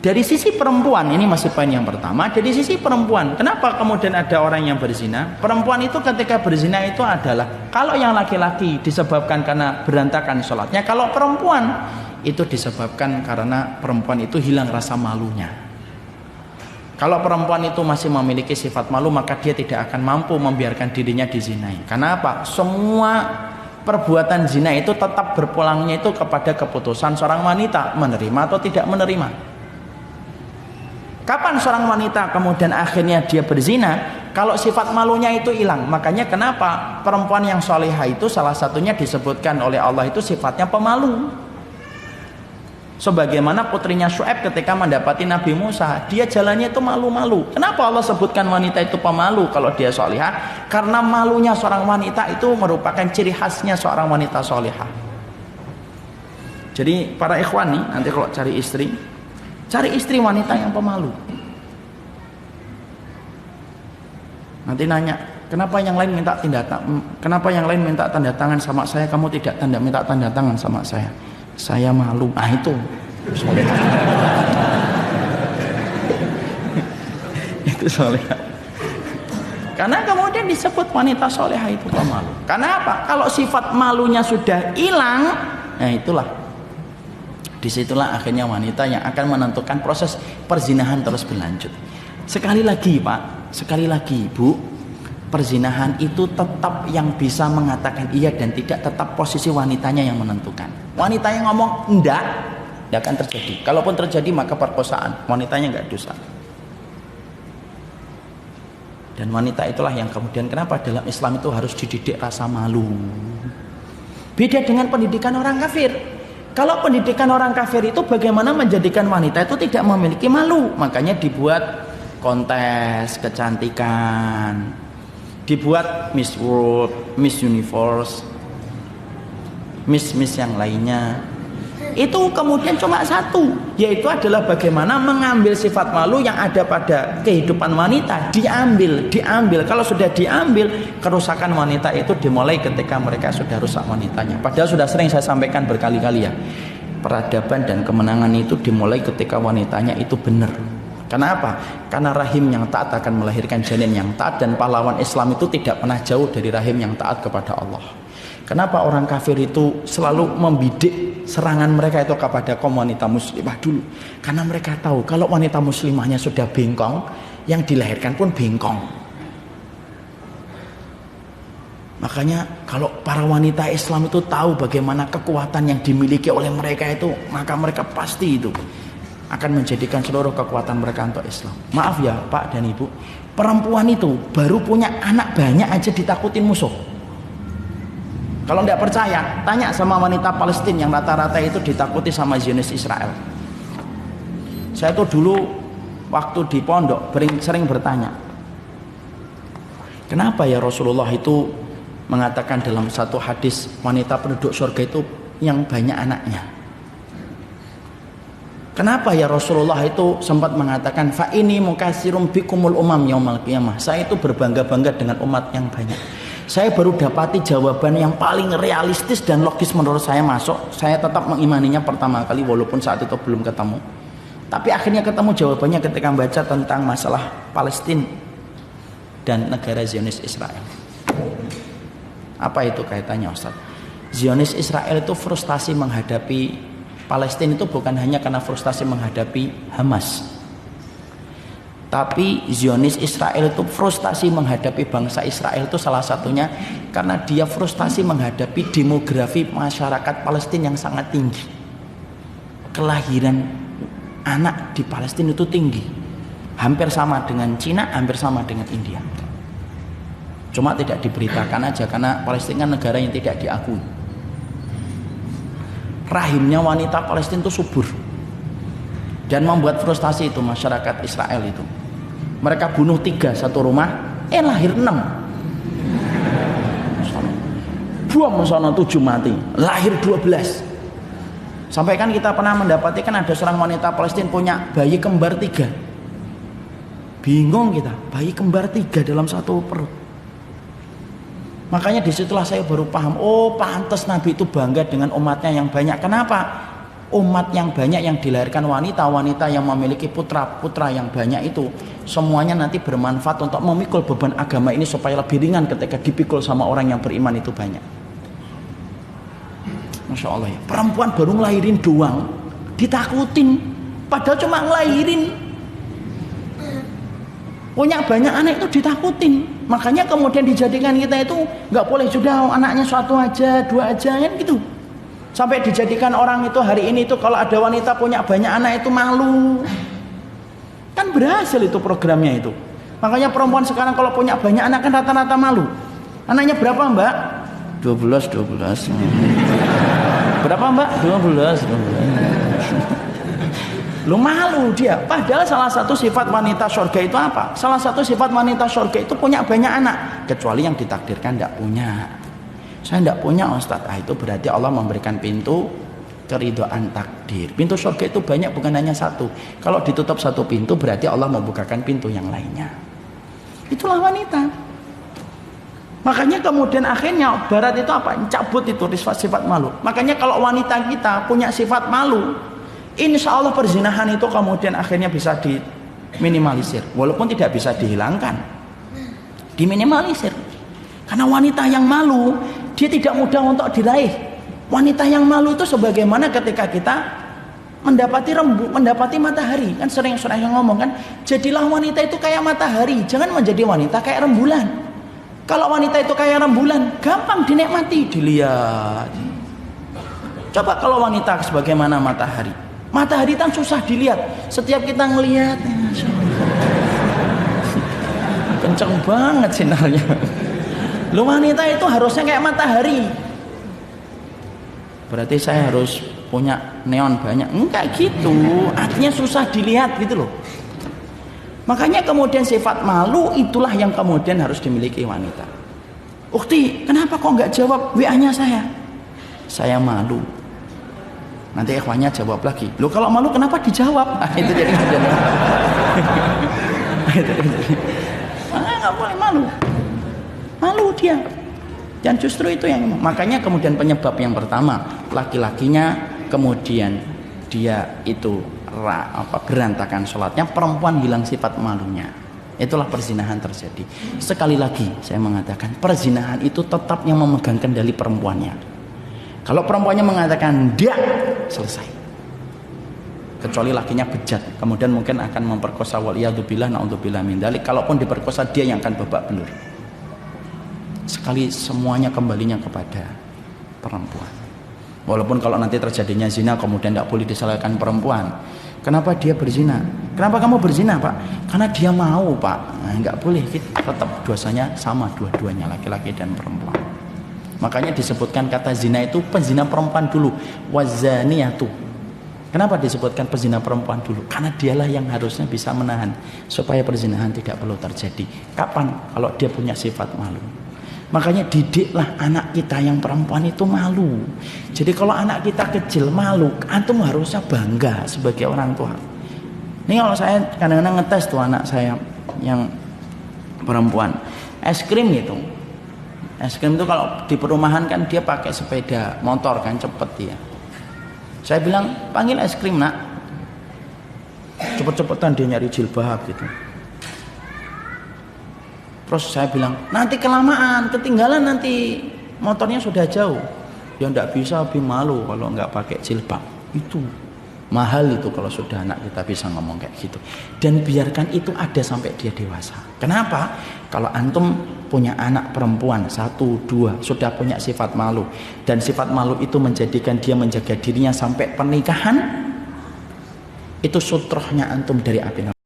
Dari sisi perempuan, ini masih poin yang pertama. Dari sisi perempuan, kenapa kemudian ada orang yang berzina? Perempuan itu ketika berzina itu adalah, kalau yang laki-laki disebabkan karena berantakan sholatnya, kalau perempuan itu disebabkan karena perempuan itu hilang rasa malunya. Kalau perempuan itu masih memiliki sifat malu, maka dia tidak akan mampu membiarkan dirinya dizinai. Karena apa? Semua perbuatan zina itu tetap berpulangnya itu kepada keputusan seorang wanita, menerima atau tidak menerima. Kapan seorang wanita kemudian akhirnya dia berzina? Kalau sifat malunya itu hilang. Makanya kenapa perempuan yang solehah itu salah satunya disebutkan oleh Allah itu sifatnya pemalu. Sebagaimana putrinya Syuaib ketika mendapati Nabi Musa, dia jalannya itu malu-malu. Kenapa Allah sebutkan wanita itu pemalu kalau dia solehah? Karena malunya seorang wanita itu merupakan ciri khasnya seorang wanita solehah. Jadi para ikhwan nih, nanti kalau cari istri wanita yang pemalu. Nanti nanya, kenapa yang lain minta tanda tangan sama saya, kamu tidak minta tanda tangan sama saya? Saya malu. Ah itu. Itu solehah. Karena kemudian disebut wanita solehah itu pemalu. Karena apa? Kalau sifat malunya sudah hilang, nah itulah. Disitulah akhirnya wanita yang akan menentukan proses perzinahan terus berlanjut. Sekali lagi Pak, sekali lagi Ibu, perzinahan itu tetap yang bisa mengatakan iya dan tidak, tetap posisi wanitanya yang menentukan. Wanita yang ngomong enggak akan terjadi. Kalaupun terjadi maka perkosaan, wanitanya enggak dosa. Dan wanita itulah yang kemudian kenapa dalam Islam itu harus dididik rasa malu. Beda dengan pendidikan orang kafir. Kalau pendidikan orang kafir itu bagaimana menjadikan wanita itu tidak memiliki malu. Makanya dibuat kontes kecantikan, dibuat Miss World, Miss Universe, Miss yang lainnya. Itu kemudian cuma satu, yaitu adalah bagaimana mengambil sifat malu yang ada pada kehidupan wanita, diambil. Kalau sudah diambil, kerusakan wanita itu dimulai ketika mereka sudah rusak wanitanya. Padahal sudah sering saya sampaikan berkali-kali ya, peradaban dan kemenangan itu dimulai ketika wanitanya itu benar. Kenapa? Karena rahim yang taat akan melahirkan janin yang taat, dan pahlawan Islam itu tidak pernah jauh dari rahim yang taat kepada Allah. Kenapa orang kafir itu selalu membidik serangan mereka itu kepada kaum wanita muslimah dulu? Karena mereka tahu kalau wanita muslimahnya sudah bengkong, yang dilahirkan pun bengkong. Makanya kalau para wanita Islam itu tahu bagaimana kekuatan yang dimiliki oleh mereka itu, maka mereka pasti itu akan menjadikan seluruh kekuatan mereka untuk Islam. Maaf ya Pak dan Ibu, perempuan itu baru punya anak banyak aja ditakutin musuh. Kalau tidak percaya, tanya sama wanita Palestina yang rata-rata itu ditakuti sama Zionis Israel. Saya tuh dulu waktu di pondok sering bertanya, kenapa ya Rasulullah itu mengatakan dalam satu hadis wanita penduduk surga itu yang banyak anaknya? Kenapa ya Rasulullah itu sempat mengatakan fa ini mukatsirum bikumul umam yaumal qiyamah? Saya itu berbangga-bangga dengan umat yang banyak. Saya baru dapati jawaban yang paling realistis dan logis menurut saya masuk. Saya tetap mengimaninya pertama kali walaupun saat itu belum ketemu. Tapi akhirnya ketemu jawabannya ketika membaca tentang masalah Palestina dan negara Zionis Israel. Apa itu kaitannya Ustaz? Zionis Israel itu frustasi menghadapi Palestina itu bukan hanya karena frustasi menghadapi Hamas. Tapi Zionis Israel itu frustasi menghadapi bangsa Israel itu salah satunya karena dia frustasi menghadapi demografi masyarakat Palestina yang sangat tinggi. Kelahiran anak di Palestina itu tinggi. Hampir sama dengan Cina, hampir sama dengan India. Cuma tidak diberitakan aja karena Palestina kan negara yang tidak diakui. Rahimnya wanita Palestina itu subur. Dan membuat frustasi itu masyarakat Israel itu. Mereka bunuh 3 satu rumah, lahir 6. Buang sana 7 mati, lahir 12. Sampai kan kita pernah mendapati kan ada seorang wanita Palestina punya bayi kembar 3. Bingung kita, bayi kembar 3 dalam satu perut. Makanya disitulah saya baru paham, oh pantas Nabi itu bangga dengan umatnya yang banyak. Kenapa? umat yang banyak yang dilahirkan wanita-wanita yang memiliki putra-putra yang banyak itu semuanya nanti bermanfaat untuk memikul beban agama ini supaya lebih ringan ketika dipikul sama orang yang beriman itu banyak. Masya Allah ya, perempuan baru ngelahirin doang ditakutin, padahal cuma ngelahirin, punya banyak anak itu ditakutin. Makanya kemudian dijadikan kita itu nggak boleh juga anaknya satu aja, dua aja kan gitu. Sampai dijadikan orang itu hari ini itu kalau ada wanita punya banyak anak itu malu. Kan berhasil itu programnya itu. Makanya perempuan sekarang kalau punya banyak anak kan rata-rata malu. Anaknya berapa Mbak? 12. Berapa Mbak? 12. Lu malu dia. Padahal salah satu sifat wanita surga itu apa? Salah satu sifat wanita surga itu punya banyak anak. Kecuali yang ditakdirkan tidak punya. Saya tidak punya Ustadz. Itu berarti Allah memberikan pintu keridhaan takdir. Pintu surga itu banyak, bukan hanya satu. Kalau ditutup satu pintu berarti Allah membukakan pintu yang lainnya. Itulah wanita. Makanya kemudian akhirnya Barat itu apa? Cabut itu sifat malu. Makanya kalau wanita kita punya sifat malu, insya Allah perzinahan itu kemudian akhirnya bisa diminimalisir. Walaupun tidak bisa dihilangkan, diminimalisir. Karena wanita yang malu, dia tidak mudah untuk diraih. Wanita yang malu itu sebagaimana ketika kita mendapati matahari. Kan sering ngomong kan, jadilah wanita itu kayak matahari, jangan menjadi wanita kayak rembulan. Kalau wanita itu kayak rembulan, gampang dinikmati, dilihat. Coba kalau wanita sebagaimana matahari. Matahari kan susah dilihat. Setiap kita ngelihat, kenceng banget sinarnya. Lu wanita itu harusnya kayak matahari. Berarti saya harus punya neon banyak. Enggak gitu. Artinya susah dilihat gitu loh. Makanya kemudian sifat malu itulah yang kemudian harus dimiliki wanita. Ukti, kenapa kok enggak jawab WA-nya saya? Saya malu. Nanti ikhwannya jawab lagi. Loh kalau malu kenapa dijawab? Itu jadi nggak boleh malu. Malu dia. Dan justru itu yang makanya kemudian penyebab yang pertama, laki-lakinya kemudian dia itu berantakan sholatnya, perempuan hilang sifat malunya. Itulah perzinahan terjadi. Sekali lagi saya mengatakan, perzinahan itu tetap yang memegang kendali perempuannya. Kalau perempuannya mengatakan dia, selesai. Kecuali lakinya bejat, kemudian mungkin akan memperkosa, waliyadzubillah, naudzubillah min dzalik. Kalaupun diperkosa, dia yang akan babak belur. Sekali semuanya kembalinya kepada perempuan. Walaupun kalau nanti terjadinya zina kemudian tidak boleh disalahkan perempuan. Kenapa dia berzina? Kenapa kamu berzina Pak? Karena dia mau Pak. Nah, nggak boleh. Tetap dosanya sama dua-duanya, laki-laki dan perempuan. Makanya disebutkan kata zina itu penzina perempuan dulu. Wazaniyatu. Kenapa disebutkan penzina perempuan dulu? Karena dialah yang harusnya bisa menahan supaya perzinahan tidak perlu terjadi. Kapan? Kalau dia punya sifat malu. Makanya didiklah anak kita yang perempuan itu malu. Jadi kalau anak kita kecil malu, antum harusnya bangga sebagai orang tua. Ini kalau saya kadang-kadang ngetes tuh anak saya yang perempuan, es krim itu. Es krim itu kalau di perumahan kan dia pakai sepeda motor kan cepet dia. Saya bilang panggil es krim nak. Cepet-cepetan dia nyari jilbab gitu. Terus saya bilang, nanti kelamaan, ketinggalan nanti motornya sudah jauh. Ya enggak bisa, lebih malu kalau enggak pakai jilbab. Itu mahal itu kalau sudah anak kita bisa ngomong kayak gitu. Dan biarkan itu ada sampai dia dewasa. Kenapa? Kalau antum punya anak perempuan 1, 2 sudah punya sifat malu, dan sifat malu itu menjadikan dia menjaga dirinya sampai pernikahan, itu sutrohnya antum dari api neraka.